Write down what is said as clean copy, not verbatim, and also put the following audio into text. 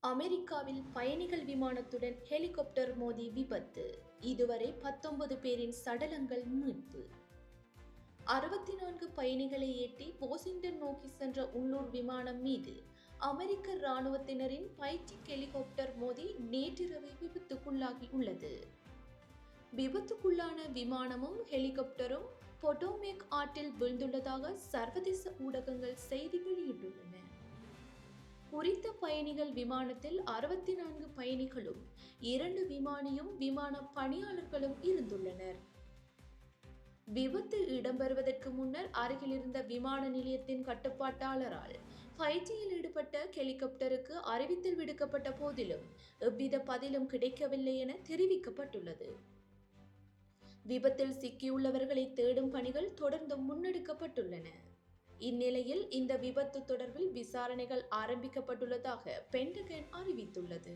அமெரிக்காவில் பயணிகள் விமானத்துடன் ஹெலிகாப்டர் மோதி விபத்து. இதுவரை 19 பேரின் சடலங்கள் மீட்பு. 64 பயணிகளை ஏற்றி வாஷிங்டன் நோக்கி சென்ற உள்ளூர் விமானம் மீது அமெரிக்க இராணுவத்தினரின் ஃபைட்டிங் ஹெலிகாப்டர் மோதி நேற்றிரவு விபத்துக்குள்ளாகி உள்ளது. விபத்துக்குள்ளான விமானமும் ஹெலிகாப்டரும் பொட்டோமேக் ஆற்றில் வீழ்ந்துள்ளதாக சர்வதேச ஊடகங்கள் செய்தி வெளியிட்டுள்ளன. குறித்த பயணிகள் விமானத்தில் 64 பயணிகளும் 2 விமானியும் விமான பணியாளர்களும் இருந்துள்ளனர். விபத்து இடம்பெறுவதற்கு முன்னர் அருகில் இருந்த விமான நிலையத்தின் கட்டுப்பாட்டாளரால் ஃபைட்டிங்கில் ஈடுபட்ட ஹெலிகாப்டருக்கு அறிவித்தல் விடுக்கப்பட்ட போதிலும் எவ்வித பதிலும் கிடைக்கவில்லை என தெரிவிக்கப்பட்டுள்ளது. விபத்தில் சிக்கியுள்ளவர்களை தேடும் பணிகள் தொடர்ந்து முன்னெடுக்கப்பட்டுள்ளன. இந்நிலையில் இந்த விபத்து தொடர்பில் விசாரணைகள் ஆரம்பிக்கப்பட்டுள்ளதாக பென்டகன் அறிவித்துள்ளது.